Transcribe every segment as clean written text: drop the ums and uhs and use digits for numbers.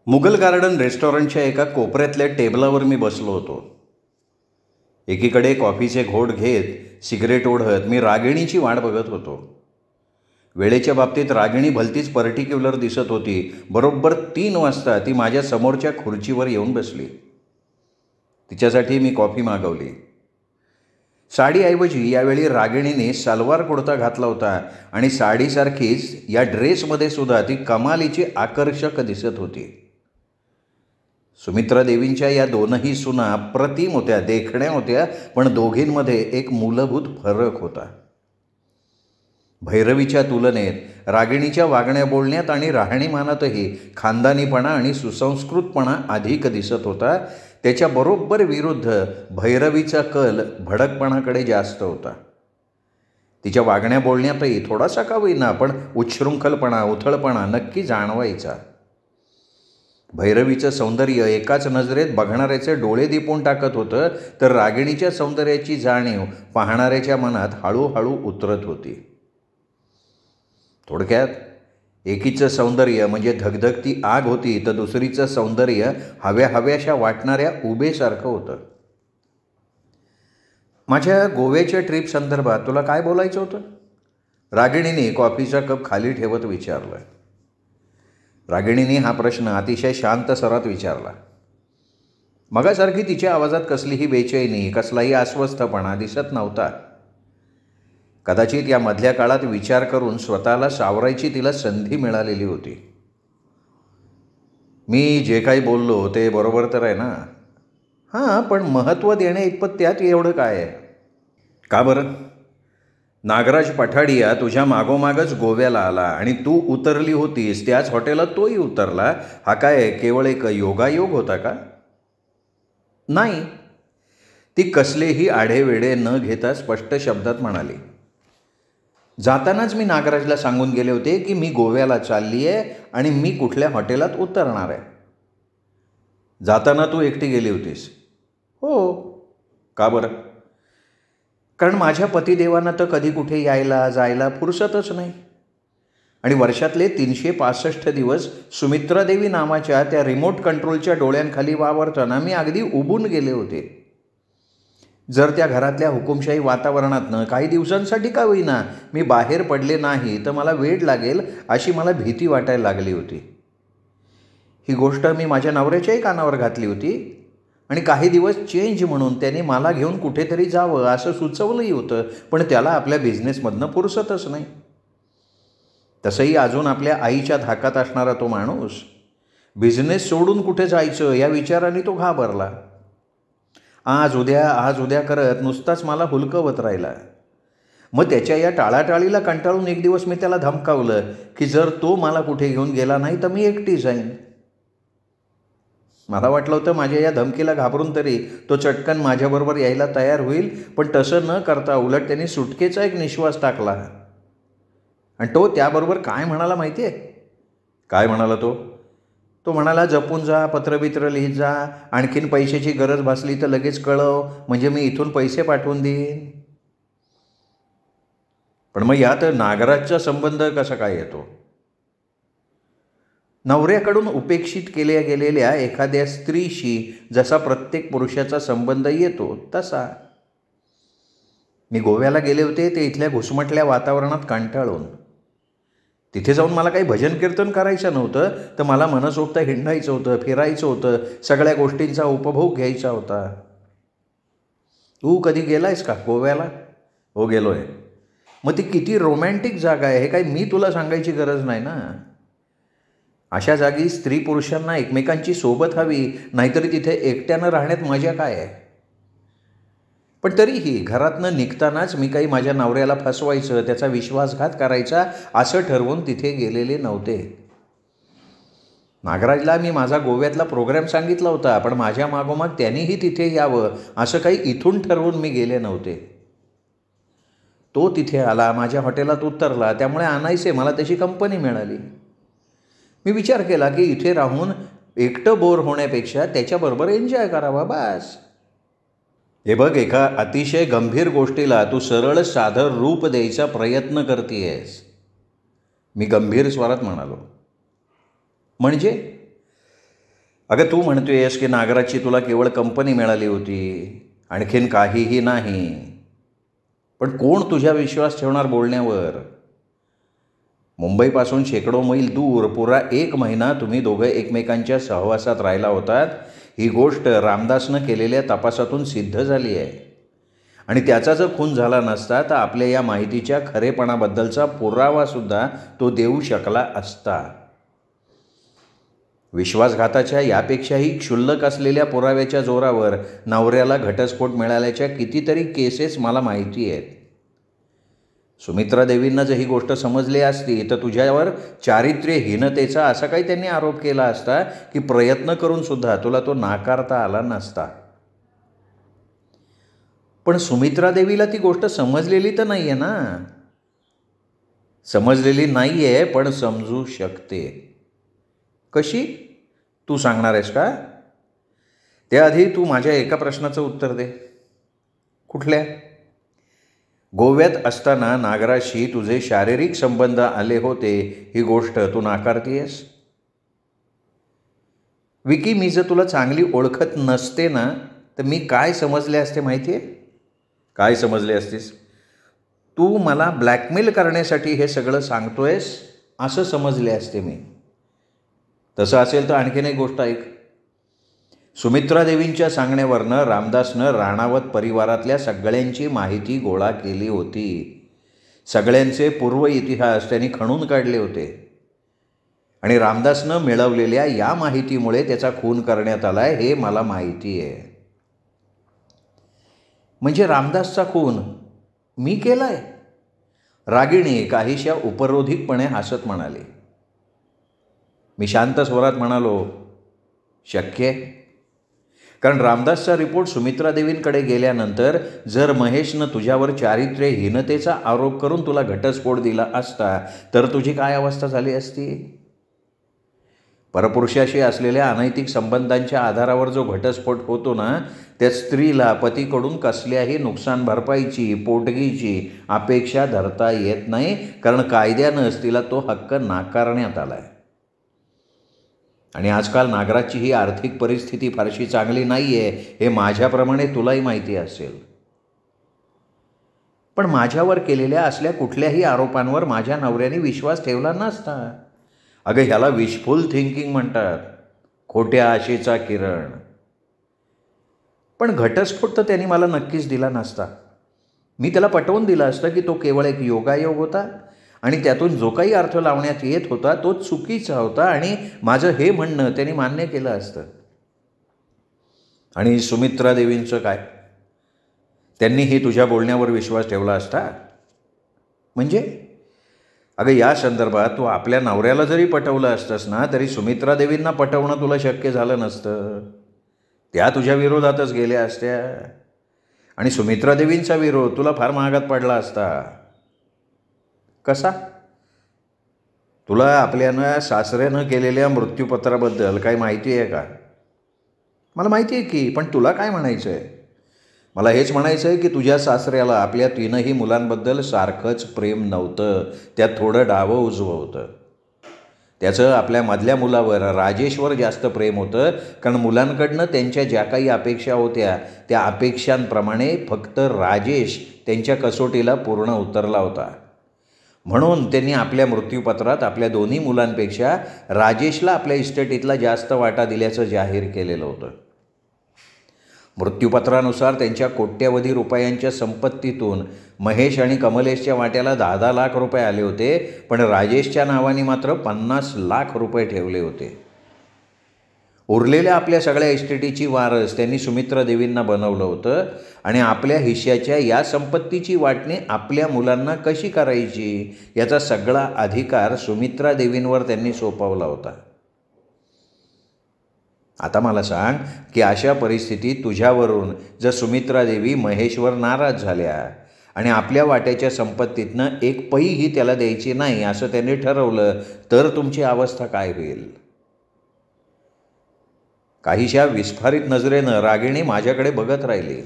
Mughal garden रेस्टॉरंटच्या एका कोपऱ्यातल्या टेबलावर मी बसलो होतो. एकीकडे कॉफीचे घोट घेत सिगरेट ओढत मी रागिणीची वाट बघत होतो. वेळेच्या बाबतीत रागिणी भलतीच पर्टिक्युलर दिसत होती. बरोबर 3 वाजता ती माझ्या समोरच्या खुर्चीवर येऊन बसली. तिच्यासाठी मी कॉफी मागवली. साडीऐवजी यावेळी रागिणीने सलवार कुर्ता घातला होता आणि साडीसारखीच या ड्रेसमध्ये सुद्धा ती कमालीची आकर्षक दिसत होती. सुमित्रा देवींच्या या दोनही सुना अप्रतिम होत्या, देखण्या होत्या, पण दोघींमध्ये एक मूलभूत फरक होता. भैरवीच्या तुलनेत रागिणीच्या वागण्या बोलण्यात आणि राहणीमानातही खानदानीपणा आणि सुसंस्कृतपणा अधिक दिसत होता. त्याच्या बरोबर विरुद्ध भैरवीचा कल भडकपणाकडे जास्त होता. तिच्या वागण्या बोलण्यातही थोडासा का होईना पण उच्छृंखलपणा, उथळपणा नक्की जाणवायचा. भैरवीचं सौंदर्य एकाच नजरेत बघणाऱ्याचे डोळे दिपवून टाकत होतं, तर रागिणीच्या सौंदर्याची जाणीव पाहणाऱ्याच्या मनात हळूहळू उतरत होती. थोडक्यात एकीचं सौंदर्य म्हणजे धगधगती आग होती, तर दुसरीचं सौंदर्य हव्याशा वाटणाऱ्या उभेसारखं होतं. माझ्या गोव्याच्या ट्रिप संदर्भात तुला काय बोलायचं होतं? रागिणीने कॉफीचा कप खाली ठेवत विचारलं. रागिणीने हा प्रश्न अतिशय शांत स्वरात विचारला. मगासारखी तिच्या आवाजात कसलीही बेचैनी, कसलाही अस्वस्थपणा दिसत नव्हता. कदाचित या मधल्या काळात विचार करून स्वतःला सावरायची तिला संधी मिळालेली होती. मी जे काही बोललो ते बरोबर तर आहे ना? हां, पण महत्त्व देण्या इतपत त्यात एवढं काय आहे? का बरं? नागराज पठाडिया तुझ्या मागोमागच गोव्याला आला आणि तू उतरली होतीस त्याच हॉटेलात तोही उतरला. हा काय केवळ एक योगायोग होता का? नाही, ती कसलेही आढेवेढे न घेता स्पष्ट शब्दात म्हणाली. जातानाच मी नागराजला सांगून गेले होते की मी गोव्याला चालली आहे आणि मी कुठल्या हॉटेलात उतरणार आहे. जाताना तू एकटी गेली होतीस? हो. का बरं? कारण माझ्या पतिदेवांना तर कधी कुठे यायला जायला फुरसतच नाही आणि वर्षातले 365 दिवस सुमित्रा देवी नावाच्या त्या रिमोट कंट्रोलच्या डोळ्यांखाली वावरताना मी अगदी उबून गेले होते. जर त्या घरातल्या हुकुमशाही वातावरणातनं काही दिवसांसाठी का होईना मी बाहेर पडले नाही तर मला वेड लागेल अशी मला भीती वाटायला लागली होती. ही गोष्ट मी माझ्या नवऱ्याच्याही कानावर घातली होती आणि काही दिवस चेंज म्हणून त्याने मला घेऊन कुठेतरी जावं असं सुचवलंही होतं, पण त्याला आपल्या बिझनेसमधनं फुरसतच नाही. तसंही अजून आपल्या आईच्या धाकात असणारा तो माणूस बिझनेस सोडून कुठे जायचं या विचाराने तो घाबरला. आज उद्या करत नुसताच मला हुलकवत राहिला. मग त्याच्या या टाळाटाळीला कंटाळून एक दिवस मी त्याला धमकावलं की जर तो मला कुठे घेऊन गेला नाही तर मी एकटी जाईन. मला वाटलं होतं माझ्या या धमकीला घाबरून तरी तो चटकन माझ्याबरोबर यायला तयार होईल, पण तसं न करता उलट त्यांनी सुटकेचा एक निश्वास टाकला. आणि तो त्याबरोबर काय म्हणाला माहिती आहे? काय म्हणाला तो? तो म्हणाला, जपून जा, पत्रबित्र लिहित जा, आणखीन पैशाची गरज भासली तर लगेच कळव, म्हणजे मी इथून पैसे पाठवून देईन. पण मग यात नागराजचा संबंध कसा काय येतो? नवऱ्याकडून उपेक्षित केल्या गेलेल्या एखाद्या स्त्रीशी जसा प्रत्येक पुरुषाचा संबंध येतो तसा. मी गोव्याला गेले होते ते इथल्या घुसमटल्या वातावरणात कंटाळून. तिथे जाऊन मला काही भजन कीर्तन करायचं नव्हतं, तर मला मनसोक्त हिंडायचं होतं, फिरायचं होतं, सगळ्या गोष्टींचा उपभोग घ्यायचा होता. तू कधी गेलायस का गोव्याला? हो, गेलो आहे. मग ती किती रोमॅन्टिक जागा आहे हे काही मी तुला सांगायची गरज नाही ना. अशा जागी स्त्री पुरुषांना एकमेकांची सोबत हवी, नाहीतरी तिथे एकट्यानं राहण्यात मजा काय आहे? पण तरीही घरातनं निघतानाच मी काही माझ्या नवऱ्याला फसवायचं, त्याचा विश्वासघात करायचा असं ठरवून तिथे गेलेले नव्हते. नागराजला मी माझा गोव्यातला प्रोग्रॅम सांगितला होता, पण माझ्या मागोमाग त्यांनीही तिथे यावं असं काही इथून ठरवून मी गेले नव्हते. तो तिथे आला, माझ्या हॉटेलात उतरला, त्यामुळे आणायचे मला त्याची कंपनी मिळाली. मी विचार केला की इथे राहून एकटं बोर होण्यापेक्षा त्याच्याबरोबर एन्जॉय करावा बस. हे बघ, एका अतिशय गंभीर गोष्टीला तू सरळ साधं रूप द्यायचा प्रयत्न करतेयस. मी गंभीर स्वरात म्हणालो. म्हणजे? अगं तू म्हणतोयस की नागराजची तुला केवळ कंपनी मिळाली होती, आणखीन काहीही नाही. पण कोण तुझ्या विश्वास ठेवणार बोलण्यावर? मुंबईपासून शेकडो मैल दूर पुरा 1 महिना तुम्ही दोघं एकमेकांच्या सहवासात राहिला होतात. ही गोष्ट रामदासनं केलेल्या तपासातून सिद्ध झाली आहे. आणि त्याचा जर खून झाला नसता तर आपल्या या माहितीच्या खरेपणाबद्दलचा पुरावासुद्धा तो देऊ शकला असता. विश्वासघाताच्या यापेक्षाही क्षुल्लक असलेल्या पुराव्याच्या जोरावर नवऱ्याला घटस्फोट मिळाल्याच्या कितीतरी केसेस मला माहिती आहेत. सुमित्रा देवींना जर ही गोष्ट समजली असती तर तुझ्यावर चारित्र्यहीनतेचा असा काही त्यांनी आरोप केला असता की प्रयत्न करूनसुद्धा तुला तो नाकारता आला नसता. पण सुमित्रा देवीला ती गोष्ट समजलेली तर नाही आहे ना. समजलेली नाही आहे, पण समजू शकते. कशी? तू सांगणार आहेस का? त्याआधी तू माझ्या एका प्रश्नाचं उत्तर दे. कुठल्या? गोव्यात असताना नागराजशी तुझे शारीरिक संबंध आले होते ही गोष्ट तू नाकारतीयस? विकी, मी जर तुला चांगली ओळखत नसते ना तर मी काय समजले असते माहिती आहे? काय समजले असतेस? तू मला ब्लॅकमेल करण्यासाठी हे सगळं सांगतोयस असं समजले असते मी. तसं असेल तर आणखीन एक गोष्ट ऐक. सुमित्रा देवींच्या सांगण्यावरनं रामदासनं राणावत परिवारातल्या सगळ्यांची माहिती गोळा केली होती. सगळ्यांचे पूर्व इतिहास त्यांनी खणून काढले होते. आणि रामदासनं मिळवलेल्या या माहितीमुळे त्याचा खून करण्यात आला आहे हे मला माहिती आहे. म्हणजे रामदासचा खून मी केला आहे? रागिणी काहीशा उपरोधिकपणे हसत म्हणाली. मी शांत स्वरात म्हणालो, शक्य आहे. कारण रामदासचा रिपोर्ट सुमित्रा देवींकडे गेल्यानंतर जर महेशनं तुझ्यावर चारित्र्यहीनतेचा आरोप करून तुला घटस्फोट दिला असता तर तुझी काय अवस्था झाली असती? परपुरुषाशी असलेल्या अनैतिक संबंधांच्या आधारावर जो घटस्फोट होतो ना, त्या स्त्रीला पतीकडून कसल्याही नुकसान भरपाईची, पोटगीची अपेक्षा धरता येत नाही, कारण कायद्यानंच तिला तो हक्क नाकारण्यात आला आहे. आणि आजकाल नागराजची ही आर्थिक परिस्थिती फारशी चांगली नाही आहे हे माझ्याप्रमाणे तुलाही माहिती असेल. पण माझ्यावर केलेल्या असल्या कुठल्याही आरोपांवर माझ्या नवऱ्याने विश्वास ठेवला नसता. अगं ह्याला विशफुल थिंकिंग म्हणतात, खोट्या आशेचा किरण. पण घटस्फोट तर त्यांनी मला नक्कीच दिला नसता. मी त्याला पटवून दिलं असतं की तो केवळ एक योगायोग होता आणि त्यातून जो काही अर्थ लावण्यात येत होता तो चुकीचा होता आणि माझं हे म्हणणं त्यांनी मान्य केलं असतं. आणि सुमित्रा देवींचं काय? त्यांनीही तुझ्या बोलण्यावर विश्वास ठेवला असता? म्हणजे अगं या संदर्भात तू आपल्या नवऱ्याला जरी पटवलं असतंस ना तरी सुमित्रा देवींना पटवणं तुला शक्य झालं नसतं. त्या तुझ्या विरोधातच गेल्या असत्या आणि सुमित्रा देवींचा विरोध तुला फार महागात पडला असता. कसा? तुला आपल्यानं सासऱ्यानं केलेल्या मृत्यूपत्राबद्दल काही माहिती आहे का? मला माहिती आहे की, पण तुला काय म्हणायचं आहे? मला हेच म्हणायचं आहे की तुझ्या सासऱ्याला आपल्या 3ही मुलांबद्दल सारखंच प्रेम नव्हतं, त्यात थोडं डावं उजवं होतं. त्याचं आपल्या मधल्या मुलावर राजेशवर जास्त प्रेम होतं, कारण मुलांकडनं त्यांच्या ज्या काही अपेक्षा होत्या त्या अपेक्षांप्रमाणे फक्त राजेश त्यांच्या कसोटीला पूर्ण उतरला होता. म्हणून त्यांनी आपल्या मृत्यूपत्रात आपल्या 2ही मुलांपेक्षा राजेशला आपल्या इस्टेटीतला जास्त वाटा दिल्याचं जाहीर केलेलं होतं. मृत्यूपत्रानुसार त्यांच्या कोट्यवधी रुपयांच्या संपत्तीतून महेश आणि कमलेशच्या वाट्याला 10-10 लाख रुपये आले होते, पण राजेशच्या नावाने मात्र 50 लाख रुपये ठेवले होते. उरलेल्या आपल्या सगळ्या इस्टेटीची वारस त्यांनी सुमित्रा देवींना बनवलं होतं आणि आपल्या हिश्श्याच्या या संपत्तीची वाटणी आपल्या मुलांना कशी करायची याचा सगळा अधिकार सुमित्रा देवींवर त्यांनी सोपवला होता. आता मला सांग की अशा परिस्थितीत तुझ्यावरून जर सुमित्रा देवी महेशवर नाराज झाल्या आणि आपल्या वाट्याच्या संपत्तीतनं एक पैही त्याला द्यायची नाही असं त्यांनी ठरवलं तर तुमची अवस्था काय होईल? काहीशा विस्फारित नजरेनं रागिणी माझ्याकडे बघत राहिली.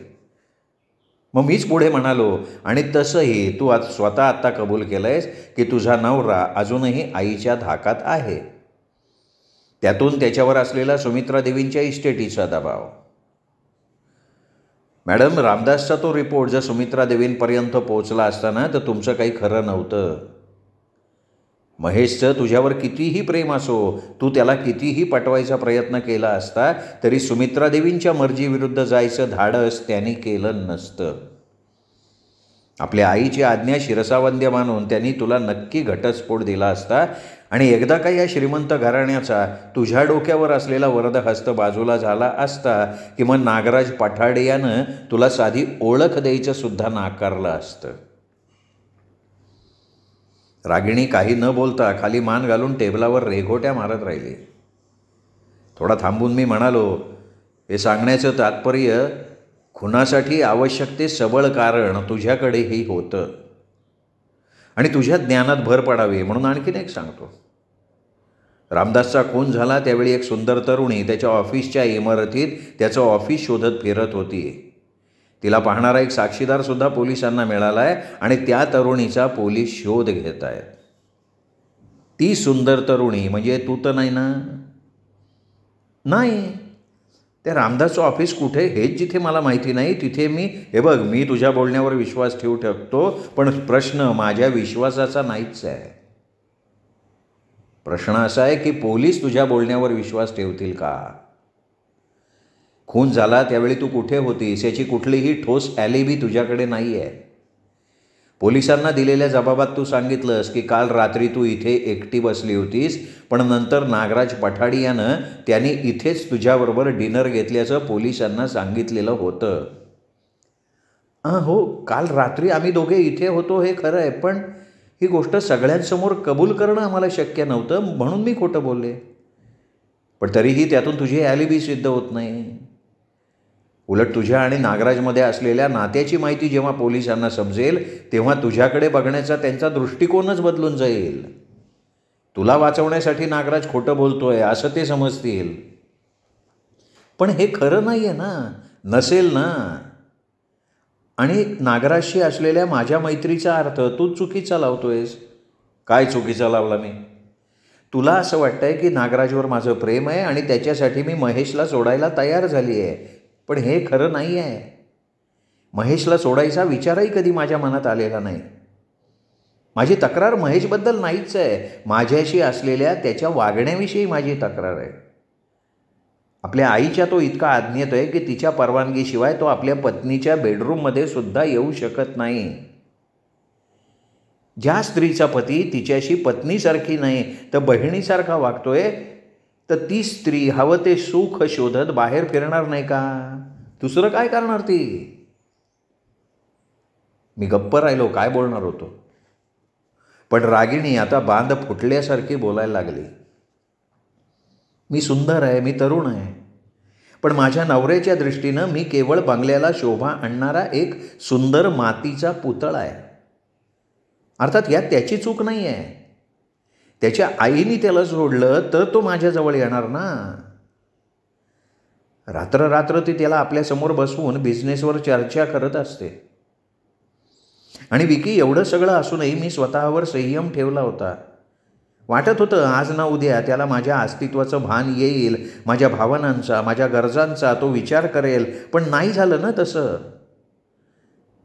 मग मीच पुढे म्हणालो, आणि तसंही तू आज स्वतः आत्ता कबूल केलंयस की तुझा नवरा अजूनही आईच्या धाकात आहे. त्यातून त्याच्यावर असलेला सुमित्रा देवींच्या इस्टेटीचा दबाव. मॅडम, रामदासचा तो रिपोर्ट जर सुमित्रा देवींपर्यंत पोहोचला असताना तर तुमचं काही खरं नव्हतं. महेशचं तुझ्यावर कितीही प्रेम असो, तू त्याला कितीही पटवायचा प्रयत्न केला असता तरी सुमित्रा देवींच्या मर्जीविरुद्ध जायचं धाडस त्यांनी केलं नसतं. आपल्या आईची आज्ञा शिरसावंद्य मानून त्यांनी तुला नक्की घटस्फोट दिला असता आणि एकदा का या श्रीमंत घराण्याचा तुझ्या डोक्यावर असलेला वरदहस्त बाजूला झाला असता की मग नागराज पठाडियानं तुला साधी ओळख द्यायचं सुद्धा नाकारलं असतं. रागिणी काही न बोलता खाली मान घालून टेबलावर रेघोट्या मारत राहिली. थोडा थांबून मी म्हणालो, हे सांगण्याचं तात्पर्य खुनासाठी आवश्यक ते सबळ कारण तुझ्याकडेही होतं आणि तुझ्या ज्ञानात भर पडावी म्हणून आणखीन एक सांगतो. रामदासचा खून झाला त्यावेळी एक सुंदर तरुणी त्याच्या ऑफिसच्या इमारतीत त्याचं ऑफिस शोधत फिरत होती. तिला पाहणारा एक साक्षीदारसुद्धा पोलिसांना मिळाला आहे आणि त्या तरुणीचा पोलीस शोध घेत आहेत. ती सुंदर तरुणी म्हणजे तू तर नाही ना? नाही. त्या रामदासचं ऑफिस कुठे हेच जिथे मला माहिती नाही तिथे हे बघ, मी तुझ्या बोलण्यावर विश्वास ठेवू शकतो, पण प्रश्न माझ्या विश्वासाचा नाहीच आहे. प्रश्न असा आहे की पोलीस तुझ्या बोलण्यावर विश्वास ठेवतील का? खून झाला त्यावेळी तू कुठे होतीस याची कुठलीही ठोस ॲलिबी तुझ्याकडे नाही आहे. पोलिसांना दिलेल्या जबाबात तू सांगितलंस की काल रात्री तू इथे एकटी बसली होतीस, पण नंतर नागराज पठाडियानं त्यांनी इथेच तुझ्याबरोबर डिनर घेतल्याचं पोलिसांना सांगितलेलं होतं. हो, काल रात्री आम्ही दोघे इथे होतो हे खरं आहे, पण ही गोष्ट सगळ्यांसमोर कबूल करणं आम्हाला शक्य नव्हतं म्हणून मी खोटं बोलले. पण तरीही त्यातून तुझी ॲलिबी सिद्ध होत नाही. उलट तुझ्या आणि नागराजमध्ये असलेल्या नात्याची माहिती जेव्हा पोलिसांना समजेल तेव्हा तुझ्याकडे बघण्याचा त्यांचा दृष्टिकोनच बदलून जाईल. तुला वाचवण्यासाठी नागराज खोटं बोलतोय असं ते समजतील. पण हे खरं नाही आहे ना, नसेल ना. आणि नागराजशी असलेल्या माझ्या मैत्रीचा अर्थ तू चुकीचा लावतोयस. काय चुकीचा लावला मी? तुला असं वाटतंय की नागराजवर माझं प्रेम आहे आणि त्याच्यासाठी मी महेशला सोडायला तयार झाली आहे, पण हे खरं नाही आहे. महेशला सोडायचा विचारही कधी माझ्या मनात आलेला नाही. माझी तक्रार महेशबद्दल नाहीच आहे, माझ्याशी असलेल्या त्याच्या वागण्याविषयी माझी तक्रार आहे. आपल्या आईच्या तो इतका आज्ञेत आहे की तिच्या परवानगीशिवाय तो आपल्या पत्नीच्या बेडरूममध्ये सुद्धा येऊ शकत नाही. ज्या स्त्रीचा पती तिच्याशी पत्नीसारखी नाही तर बहिणीसारखा वागतोय, तर ती स्त्री हवं ते सुख शोधत बाहेर फिरणार नाही का? दुसरं काय करणार ती? मी गप्प राहिलो, काय बोलणार होतो. पण रागिणी आता बांध फुटल्यासारखी बोलायला लागली. मी सुंदर आहे, मी तरुण आहे, पण माझ्या नवऱ्याच्या दृष्टीनं मी केवळ बंगल्याला शोभा आणणारा एक सुंदर मातीचा पुतळा आहे. अर्थात यात त्याची चूक नाही आहे. त्याच्या आईने त्याला सोडलं तर तो माझ्याजवळ येणार ना. रात्र रात्र ती त्याला आपल्यासमोर बसवून बिझनेसवर चर्चा करत असते. आणि विकी, एवढं सगळं असूनही मी स्वतःवर संयम ठेवला होता. वाटत होतं आज ना उद्या त्याला माझ्या अस्तित्वाचं भान येईल, माझ्या भावनांचा, माझ्या गरजांचा तो विचार करेल, पण नाही झालं ना तसं.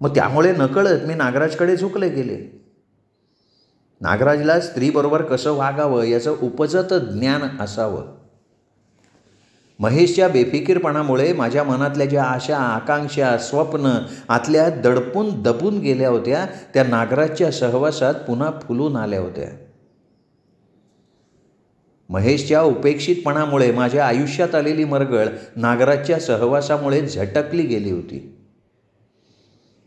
मग त्यामुळे नकळत मी नागराजकडे झुकले गेले. नागराजला स्त्रीबरोबर कसं वागावं याचं उपजत ज्ञान असावं. महेशच्या बेफिकीरपणामुळे माझ्या मनातल्या ज्या आशा, आकांक्षा, स्वप्न आतल्या दबून गेल्या होत्या त्या नागराजच्या सहवासात पुन्हा फुलून आल्या होत्या. महेशच्या उपेक्षितपणामुळे माझ्या आयुष्यात आलेली मरगळ नागराजच्या सहवासामुळे झटकली गेली होती.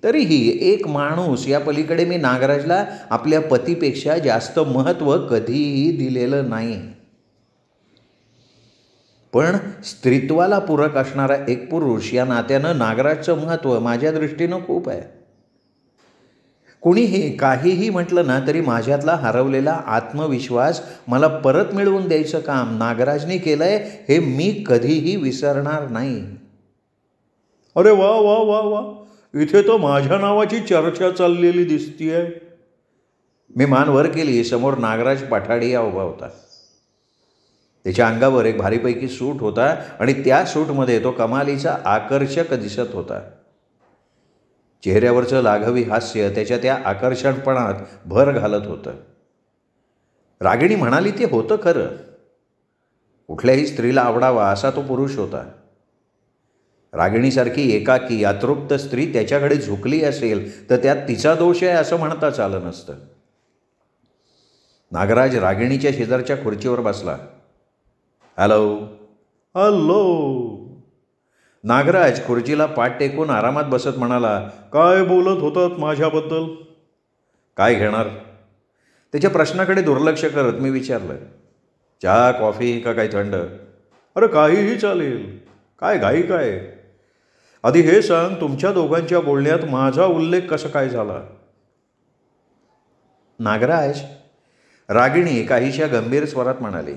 तरीही एक माणूस या पलीकडे मी नागराजला आपल्या पतीपेक्षा जास्त महत्त्व कधीही दिलेलं नाही. पण स्त्रीत्वाला पूरक असणारा एक पुरुष या नात्यानं नागराजचं महत्त्व माझ्या दृष्टीनं खूप आहे. कुणीही काहीही म्हटलं ना तरी माझ्यातला हरवलेला आत्मविश्वास मला परत मिळवून द्यायचं काम नागराजने केलं आहे हे मी कधीही विसरणार नाही. अरे वा वा वा वा, इथे तो माझ्या नावाची चर्चा चाललेली दिसतीये. मी मान वर केली. समोर नागराज पठाडिया उभा होता. त्याच्या अंगावर एक भारीपैकी सूट होता आणि त्या सूटमध्ये तो कमालीचा आकर्षक दिसत होता. चेहऱ्यावरचं लाघवी हास्य त्याच्या त्या आकर्षणपणात भर घालत होतं. रागिणी म्हणाली ते होतं खरं. कुठल्याही स्त्रीला आवडावा असा तो पुरुष होता. रागिणीसारखी एकाकी अतृप्त स्त्री त्याच्याकडे झुकली असेल तर त्यात तिचा दोष आहे असं म्हणता चालं नसतं. नागराज रागिणीच्या शेजारच्या खुर्चीवर बसला. Hello hello. नागराज खुर्चीला पाठ टेकून आरामात बसत म्हणाला, काय बोलत होतात माझ्याबद्दल? काय घेणार? त्याच्या प्रश्नाकडे दुर्लक्ष करत मी विचारलं, चहा कॉफी का काही थंड? अरे काहीही चालेल. काय घाई काय? आधी हे सांग, तुमच्या दोघांच्या बोलण्यात माझा उल्लेख कसा काय झाला? नागराज, रागिणी काहीशा गंभीर स्वरात म्हणाली,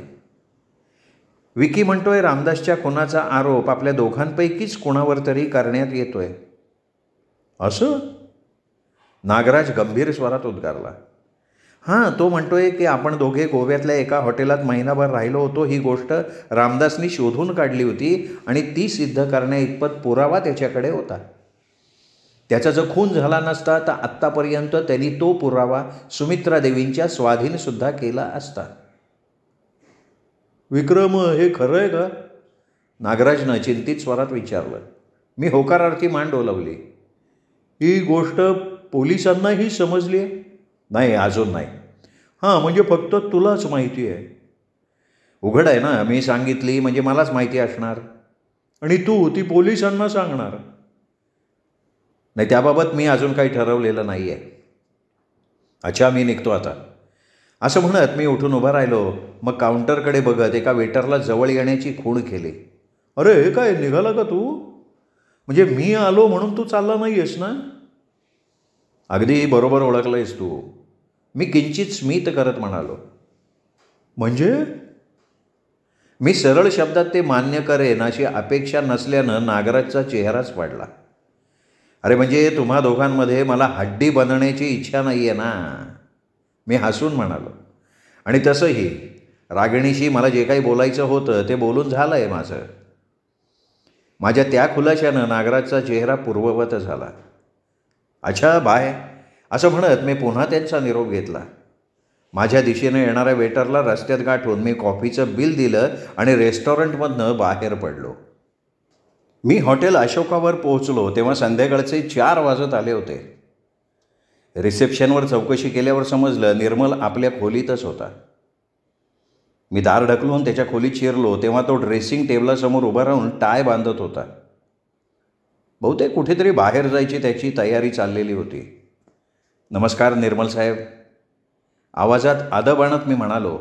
विकी म्हणतोय रामदासच्या खुनाचा आरोप आपल्या दोघांपैकीच कोणावर तरी करण्यात येतोय. असं? नागराज गंभीर स्वरात उद्गारला. हां, तो म्हणतोय की आपण दोघे गोव्यातल्या एका हॉटेलात महिनाभर राहिलो होतो. ही गोष्ट रामदासनी शोधून काढली होती आणि ती सिद्ध करण्याइतपत पुरावा त्याच्याकडे होता. त्याचा जर खून झाला नसता तर आत्तापर्यंत त्यांनी तो पुरावा सुमित्रा देवींच्या स्वाधीनसुद्धा केला असता. विक्रम, हे खरं आहे का? नागराजनं चिंतित स्वरात विचारलं. मी होकारार्थी मान डोलवली. ही गोष्ट पोलिसांनाही समजली आहे? नाही, अजून नाही. हां, म्हणजे फक्त तुलाच माहिती आहे. उघड आहे ना, मी सांगितली म्हणजे मलाच माहिती असणार. आणि तू ती पोलिसांना सांगणार? नाही, त्याबाबत मी अजून काही ठरवलेलं नाही आहे. अच्छा, मी निघतो आता. असं म्हणत मी उठून उभा राहिलो. मग काउंटरकडे बघत एका वेटरला जवळ येण्याची खूण केली. अरे हे काय, निघाला का तू? म्हणजे मी आलो म्हणून तू चालला नाही आहेस ना? अगदी बरोबर ओळखलंयस तू. मी किंचित स्मित करत म्हणालो. म्हणजे? मी सरळ शब्दात ते मान्य करेन अशी अपेक्षा नसल्यानं नागराजचा चेहराच वाढला. अरे म्हणजे तुम्हा दोघांमध्ये मला हड्डी बनण्याची इच्छा नाही आहे ना? मी हसून म्हणालो. आणि तसंही रागिणीशी मला जे काही बोलायचं होतं ते बोलून झालं आहे माझं. माझ्या त्या खुलाशानं नागराजचा चेहरा पूर्ववत झाला. अच्छा, बाय असं म्हणत मी पुन्हा त्यांचा निरोप घेतला. माझ्या दिशेनं येणाऱ्या वेटरला रस्त्यात गाठून मी कॉफीचं बिल दिलं आणि रेस्टॉरंटमधनं बाहेर पडलो. मी हॉटेल अशोकावर पोहोचलो तेव्हा संध्याकाळचे 4 वाजत आले होते. रिसेप्शनवर चौकशी केल्यावर समजलं निर्मल आपल्या खोलीतच होता. मी दार ढकलून त्याच्या खोलीत शिरलो तेव्हा तो ड्रेसिंग टेबलासमोर उभा राहून टाय बांधत होता. बहुतेक कुठेतरी बाहेर जायची त्याची तयारी चाललेली होती. नमस्कार निर्मल साहेब, आवाजात अदब आणत मी म्हणालो.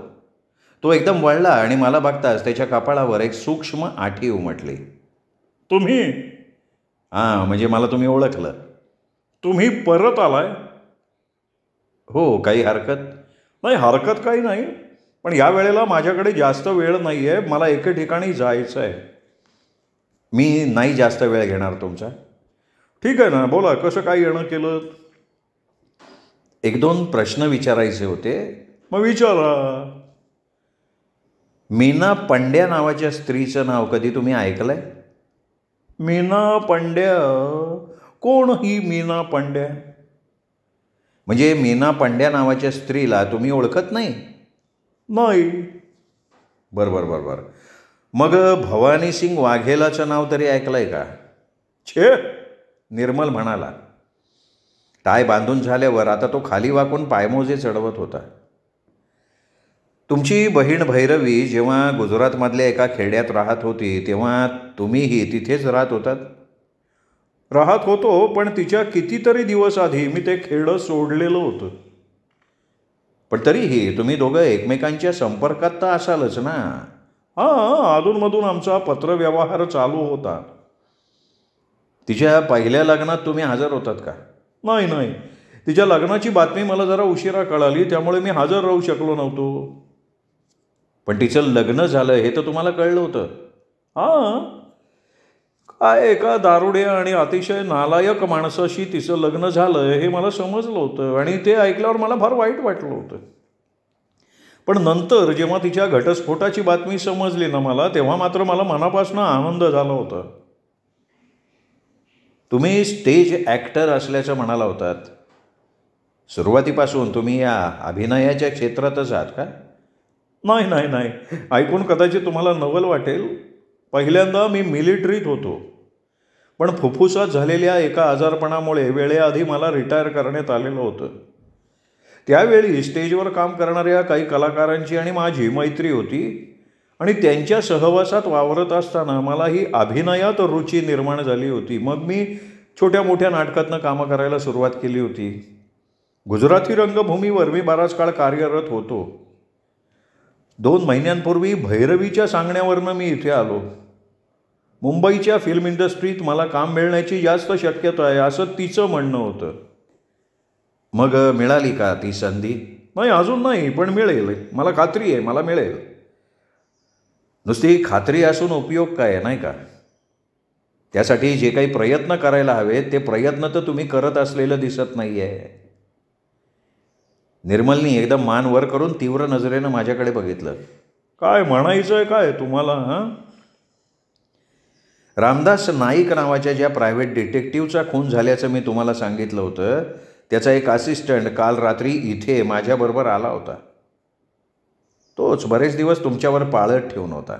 तो एकदम वळला आणि मला बघताच त्याच्या कपाळावर एक सूक्ष्म आठी उमटली. तुम्ही? हां, म्हणजे मला तुम्ही ओळखलं. तुम्ही परत आलाय? हो, काही हरकत नाही. हरकत काही नाही, पण या वेळेला माझ्याकडे जास्त वेळ नाही आहे. मला एके ठिकाणी जायचं आहे. मी नाही जास्त वेळ घेणार तुमचा. ठीक आहे ना, बोला, कसं काय येणं केलं? 1-2 प्रश्न विचारायचे होते. मग विचारा. मीना पंड्या नावाच्या स्त्रीचं नाव कधी तुम्ही ऐकलंय? मीना पंड्या? कोण ही मीना पंड्या? म्हणजे मीना पंड्या नावाच्या स्त्रीला तुम्ही ओळखत नाही? नाही. बरं. मग भवानी सिंग वाघेलाचं नाव तरी ऐकलंय का? छे, निर्मल म्हणाला. टाय बांधून झाल्यावर आता तो खाली वाकून पायमोजे चढवत होता. तुमची बहीण भैरवी जेव्हा गुजरातमधल्या एका खेड्यात राहत होती तेव्हा तुम्हीही तिथेच राहत होतात? राहत होतो, पण तिच्या कितीतरी दिवस आधी मी ते खेडं सोडलेलं होतं. पण तरीही तुम्ही दोघं एकमेकांच्या संपर्कात तर असालच ना? हां, अधूनमधून आमचा पत्रव्यवहार चालू होता. तिच्या पहिल्या लग्नात तुम्ही हजर होतात का? नाही. तिच्या लग्नाची बातमी मला जरा उशिरा कळाली, त्यामुळे मी हजर राहू शकलो नव्हतो. पण तिचं लग्न झालं हे तर तुम्हाला कळलं होतं? हां, काय एका दारुड्या आणि अतिशय नालायक माणसाशी तिचं लग्न झालं हे मला समजलं होतं आणि ते ऐकल्यावर मला फार वाईट वाटलं होतं. पण नंतर जेव्हा तिच्या घटस्फोटाची बातमी समजली ना मला, तेव्हा मात्र मला मनापासून आनंद झाला होता. तुम्ही स्टेज ॲक्टर असल्याचं म्हणाला होतात. सुरुवातीपासून तुम्ही या अभिनयाच्या क्षेत्रातच आहात का? नाही नाही नाही, ऐकून कदाचित तुम्हाला नवल वाटेल. पहिल्यांदा मी मिलिटरीत होतो, पण फुफ्फुसात झालेल्या एका आजारपणामुळे वेळेआधी मला रिटायर करण्यात आलेलं होतं. त्यावेळी स्टेजवर काम करणाऱ्या काही कलाकारांची आणि माझी मैत्री होती आणि त्यांच्या सहवासात वावरत असताना मला ही अभिनयात रुची निर्माण झाली होती. मग मी छोट्या मोठ्या नाटकातनं कामं करायला सुरुवात केली होती. गुजराती रंगभूमीवर मी बराच काळ कार्यरत होतो. 2 महिन्यांपूर्वी भैरवीच्या सांगण्यावरनं मी इथे आलो. मुंबईच्या फिल्म इंडस्ट्रीत मला काम मिळण्याची जास्त शक्यता आहे असं तिचं म्हणणं होतं. मग मिळाली का ती संधी? नाही, अजून नाही, पण मिळेल. मला खात्री आहे मला मिळेल. नुसती खात्री असून उपयोग काय, नाही का? त्यासाठी जे काही प्रयत्न करायला हवेत ते प्रयत्न तर तुम्ही करत असलेलं दिसत नाही आहे. निर्मलनी एकदम मान वर करून तीव्र नजरेनं माझ्याकडे बघितलं. काय म्हणायचं आहे काय तुम्हाला? हां, रामदास नाईक नावाच्या ज्या प्रायव्हेट डिटेक्टिव्हचा खून झाल्याचं मी तुम्हाला सांगितलं होतं, त्याचा एक असिस्टंट काल रात्री इथे माझ्याबरोबर आला होता. तोच बरेच दिवस तुमच्यावर पाळत ठेवून होता.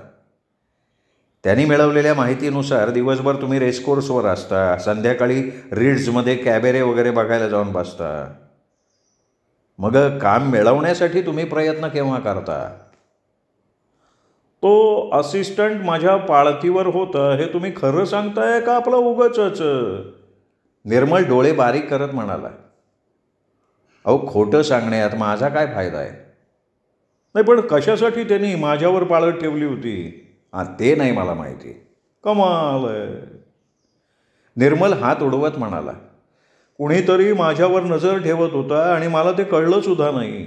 त्यांनी मिळवलेल्या माहितीनुसार दिवसभर तुम्ही रेसकोर्सवर असता, संध्याकाळी रीड्समध्ये कॅबेरे वगैरे बघायला जाऊन बसता. मग काम मिळवण्यासाठी तुम्ही प्रयत्न केव्हा करता? तो असिस्टंट माझ्या पाळतीवर होता हे तुम्ही खरं सांगताय का आपलं उगाचच? निर्मल डोळे बारीक करत म्हणाला. अहो, खोटं सांगण्यात माझा काय फायदा आहे? नाही, पण कशासाठी त्यांनी माझ्यावर पाळत ठेवली होती? ते नाही मला माहिती. कमाल आहे. निर्मल हात उडवत म्हणाला. कुणीतरी माझ्यावर नजर ठेवत होता आणि मला ते कळलं सुद्धा नाही.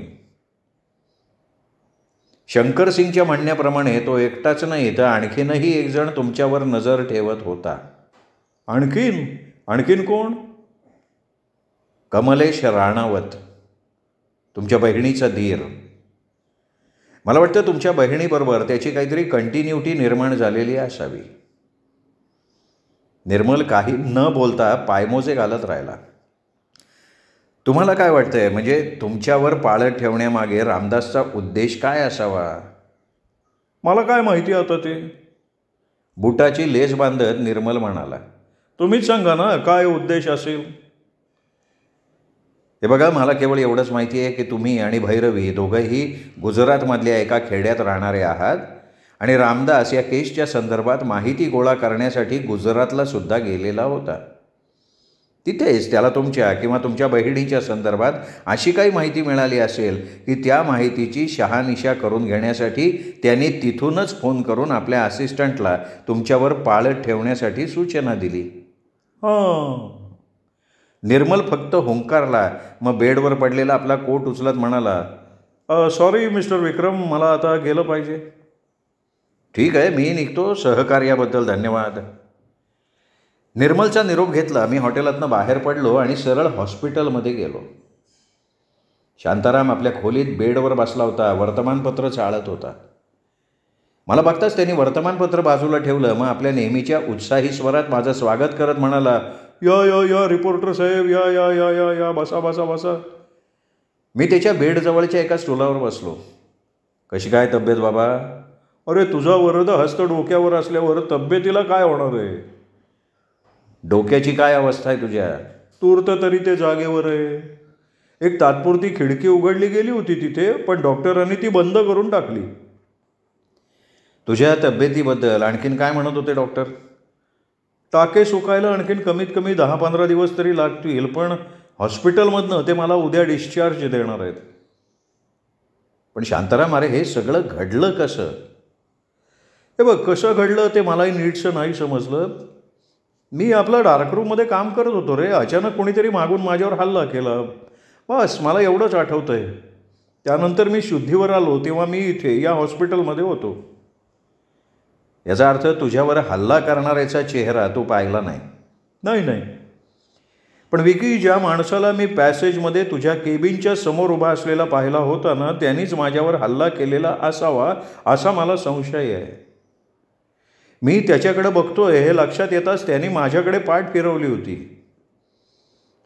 शंकरसिंगच्या म्हणण्याप्रमाणे तो एकटाच नाही तर आणखीनही एक जण तुमच्यावर नजर ठेवत होता. आणखीन कोण? कमलेश राणावत, तुमच्या बहिणीचा धीर. मला वाटतं तुमच्या बहिणीबरोबर त्याची काहीतरी कंटिन्युटी निर्माण झालेली असावी. निर्मल काही न बोलता पायमोजे घालत राहिला. तुम्हाला काय वाटतंय, म्हणजे तुमच्यावर पाळत ठेवण्यामागे रामदासचा उद्देश काय असावा? मला काय माहिती आता ते. बुटाची लेस बांधत निर्मल म्हणाला. तुम्हीच सांगा ना काय उद्देश असेल. हे बघा, मला केवळ एवढंच माहिती आहे की तुम्ही आणि भैरवी दोघंही गुजरातमधल्या एका खेड्यात राहणारे आहात आणि रामदास या केसच्या संदर्भात माहिती गोळा करण्यासाठी गुजरातला सुद्धा गेलेला होता. तिथेच त्याला तुमच्या किंवा तुमच्या बहिणीच्या संदर्भात अशी काही माहिती मिळाली असेल की त्या माहितीची शहानिशा करून घेण्यासाठी त्यांनी तिथूनच फोन करून आपल्या असिस्टंटला तुमच्यावर पाळत ठेवण्यासाठी सूचना दिली. हां. निर्मल फक्त हुंकारला. मग बेडवर पडलेला आपला कोट उचलत म्हणाला, सॉरी मिस्टर विक्रम, मला आता गेलं पाहिजे. ठीक आहे, मी निघतो. सहकार्याबद्दल धन्यवाद. निर्मलचा निरोप घेतला. मी हॉटेलातनं बाहेर पडलो आणि सरळ हॉस्पिटलमध्ये गेलो. शांताराम आपल्या खोलीत बेडवर बसला होता. वर्तमानपत्र चाळत होता. मला बघताच त्यांनी वर्तमानपत्र बाजूला ठेवलं. मग आपल्या नेहमीच्या उत्साही स्वरात माझं स्वागत करत म्हणाला, या या या रिपोर्टर साहेब, या या या या या बसा बसा बसा. मी त्याच्या बेडजवळच्या एका स्टूलावर बसलो. कशी काय तब्येत बाबा? अरे, तुझा वरद हस्त डोक्यावर असल्यावर तब्येतीला काय होणार आहे? डोक्याची काय अवस्था आहे तुझ्या? तूर्त तरी ते जागेवर आहे. एक तात्पुरती खिडकी उघडली गेली होती तिथे, पण डॉक्टरांनी ती बंद करून टाकली. तुझ्या तब्येतीबद्दल आणखीन काय म्हणत होते डॉक्टर? टाके सुकायला आणखीन कमीत कमी 10-15 दिवस तरी लागतील, पण हॉस्पिटलमधनं ते मला उद्या डिस्चार्ज देणार आहेत. पण शांताराम, अरे हे सगळं घडलं कसं? हे बघ, कसं घडलं ते मलाही नीटसं नाही समजलं. मी आपला डार्करूममध्ये काम करत होतो रे. अचानक कोणीतरी मागून माझ्यावर हल्ला केला. बस मला एवढंच आठवतं आहे. त्यानंतर मी शुद्धीवर आलो तेव्हा मी इथे या हॉस्पिटलमध्ये होतो. याचा अर्थ तुझ्यावर हल्ला करणाऱ्याचा चेहरा तू पाहिला नाही? नाही. पण विकी, ज्या माणसाला मी पॅसेजमध्ये तुझ्या केबिनच्या समोर उभा असलेला पाहिला होता ना, त्यांनीच माझ्यावर हल्ला केलेला असावा असा मला संशय आहे. मी त्याच्याकडे बघतोय हे लक्षात येताच त्यांनी माझ्याकडे पाठ फिरवली होती.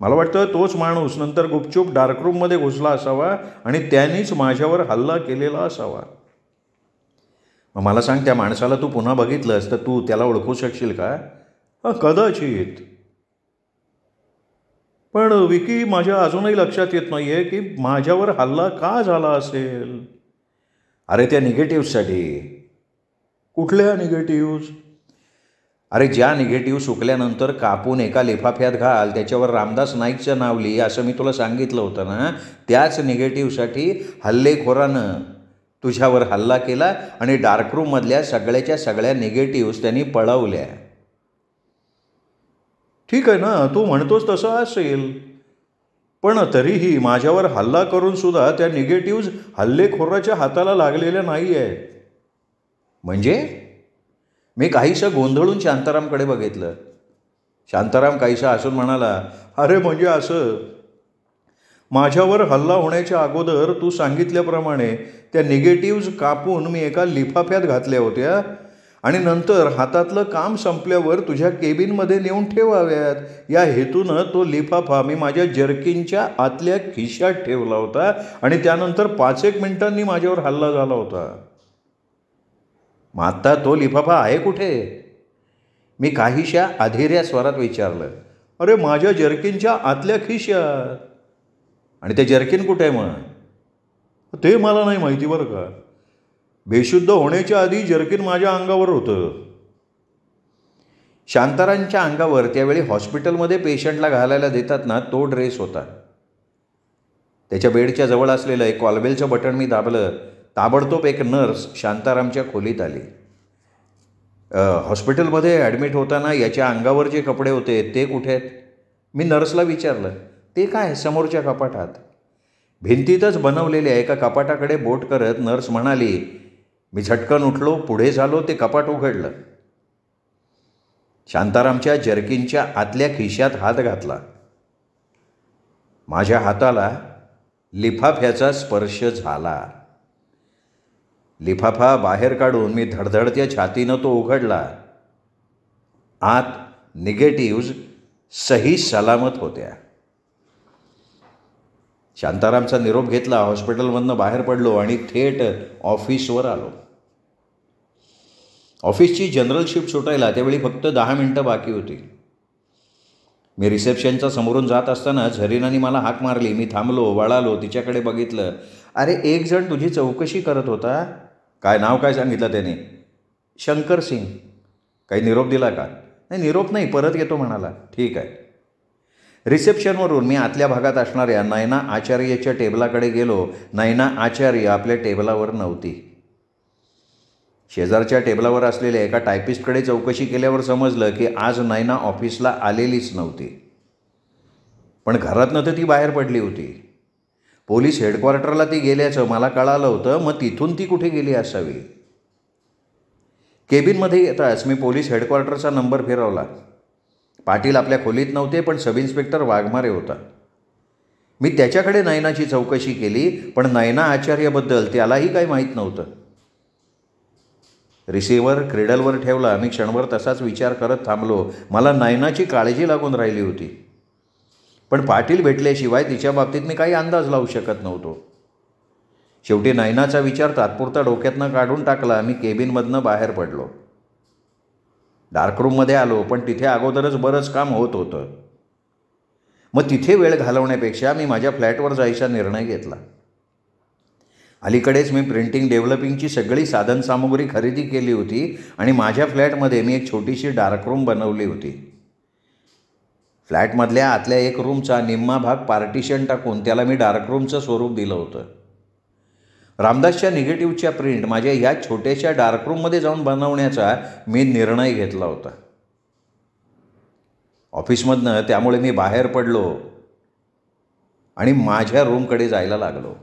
मला वाटतं तोच माणूस नंतर गुपचूप डार्करूममध्ये घुसला असावा आणि त्यांनीच माझ्यावर हल्ला केलेला असावा. मग मला सांग, त्या माणसाला तू पुन्हा बघितलंस तर तू त्याला ओळखू शकशील का? कदाचित. पण विकी, माझ्या अजूनही लक्षात येत नाही आहे की माझ्यावर हल्ला का झाला असेल. अरे त्या निगेटिव्हसाठी. कुठल्या निगेटिव्ह्ज? अरे ज्या निगेटिव्ह सुकल्यानंतर कापून एका लिफाफ्यात घाल, त्याच्यावर रामदास नाईकचं नाव लिही असं मी तुला सांगितलं होतं ना, त्याच निगेटिव्हसाठी हल्लेखोरानं तुझ्यावर हल्ला केला आणि डार्करूममधल्या सगळ्याच्या सगळ्या निगेटिव्ह्ज त्यांनी पळवल्या. ठीक आहे ना, तू म्हणतोस तसं असेल, पण तरीही माझ्यावर हल्ला करून सुद्धा त्या निगेटिव्ह्ज हल्लेखोराच्या हाताला लागलेल्या नाही आहेत. म्हणजे? मी काहीसं गोंधळून शांतारामकडे बघितलं. शांताराम काहीसा हसून म्हणाला, अरे म्हणजे असं, माझ्यावर हल्ला होण्याच्या अगोदर तू सांगितल्याप्रमाणे त्या निगेटिव्ह्ज कापून मी एका लिफाफ्यात घातल्या होत्या आणि नंतर हातातलं काम संपल्यावर तुझ्या केबिनमध्ये नेऊन ठेवाव्यात या हेतूनं तो लिफाफा मी माझ्या जर्किनच्या आतल्या खिशात ठेवला होता आणि त्यानंतर 5-1 मिनिटांनी माझ्यावर हल्ला झाला होता. मग आत्ता तो लिफाफा आहे कुठे? मी काहीशा अधीऱ्या स्वरात विचारलं. अरे माझ्या जर्किनच्या आतल्या खिशात. आणि ते जर्किन कुठे आहे मग? ते मला नाही माहिती बरं का. बेशुद्ध होण्याच्या आधी जर्किन माझ्या अंगावर होतं. शांतारामच्या अंगावर त्यावेळी हॉस्पिटलमध्ये पेशंटला घालायला देतात ना, तो ड्रेस होता. त्याच्या बेडच्या जवळ असलेलं एक कॉलबेलचं बटन मी दाबलं. ताबडतोब एक नर्स शांतारामच्या खोलीत आली. हॉस्पिटलमध्ये ॲडमिट होताना याच्या अंगावर जे कपडे होते ते कुठे आहेत? मी नर्सला विचारलं. ते काय, समोरच्या कपाटात. भिंतीतच बनवलेल्या एका कपाटाकडे बोट करत नर्स म्हणाली. मी झटकन उठलो, पुढे झालो, ते कपाट उघडलं. शांतारामच्या जर्किनच्या आतल्या खिशात हात घातला. माझ्या हाताला लिफाफ्याचा स्पर्श झाला. लिफाफा बाहेर काढून मी धडधडत्या छातीनं तो उघडला. आत निगेटिव्ह्ज सही सलामत होत्या. शांतारामचा निरोप घेतला, हॉस्पिटलमधनं बाहेर पडलो आणि थेट ऑफिसवर आलो. ऑफिसची जनरल शिफ्ट सुटायला त्यावेळी फक्त 10 मिनटं बाकी होती. मी रिसेप्शनच्या समोरून जात असताना झरीनाने मला हाक मारली. मी थांबलो, वळालो, तिच्याकडे बघितलं. अरे एक जण तुझी चौकशी करत होता. काय नाव काय सांगितलं त्याने? शंकर सिंग. काही निरोप दिला का? नाही, निरोप नाही, परत येतो म्हणाला. ठीक आहे. रिसेप्शनवरून मी आतल्या भागात असणाऱ्या नयना आचार्यच्या टेबलाकडे गेलो. नयना आचार्य आपल्या टेबलावर नव्हती. शेजारच्या टेबलावर असलेल्या एका टायपिस्टकडे चौकशी केल्यावर समजलं की आज नयना ऑफिसला आलेलीच नव्हती. पण घरातनं तर ती बाहेर पडली होती. पोलीस हेडक्वार्टरला ती गेल्याचं मला कळालं होतं. मग तिथून ती कुठे गेली असावी? केबिनमध्ये येताच मी पोलीस हेडक्वार्टरचा नंबर फिरवला. पाटील आपल्या खोलीत नव्हते, पण सब इन्स्पेक्टर वाघमारे होता. मी त्याच्याकडे नयनाची चौकशी केली, पण नयना आचार्यबद्दल त्यालाही काही माहीत नव्हतं. रिसिव्हर क्रिडलवर ठेवला. मी क्षणभर तसाच विचार करत थांबलो. मला नयनाची काळजी लागून राहिली होती, पण पाटील भेटल्याशिवाय तिच्या बाबतीत मी काही अंदाज लावू शकत नव्हतो. शेवटी नयनाचा विचार तात्पुरता डोक्यातनं काढून टाकला. मी केबिनमधनं बाहेर पडलो. डार्करूममध्ये आलो, पण तिथे अगोदरच बरंच काम होत होतं. मग तिथे वेळ घालवण्यापेक्षा मी माझ्या फ्लॅटवर जायचा निर्णय घेतला. अलीकडेच मी प्रिंटिंग डेव्हलपिंगची सगळी साधनसामुग्री खरेदी केली होती आणि माझ्या फ्लॅटमध्ये मी एक छोटीशी डार्करूम बनवली होती. फ्लॅटमधल्या आतल्या एक रूमचा निम्मा भाग पार्टिशन टाकून त्याला मी डार्करूमचं स्वरूप दिलं होतं. रामदासच्या निगेटिव्हच्या प्रिंट माझ्या ह्या छोट्याशा डार्करूममध्ये जाऊन बनवण्याचा मी निर्णय घेतला होता. ऑफिसमधनं त्यामुळे मी बाहेर पडलो आणि माझ्या रूमकडे जायला लागलो.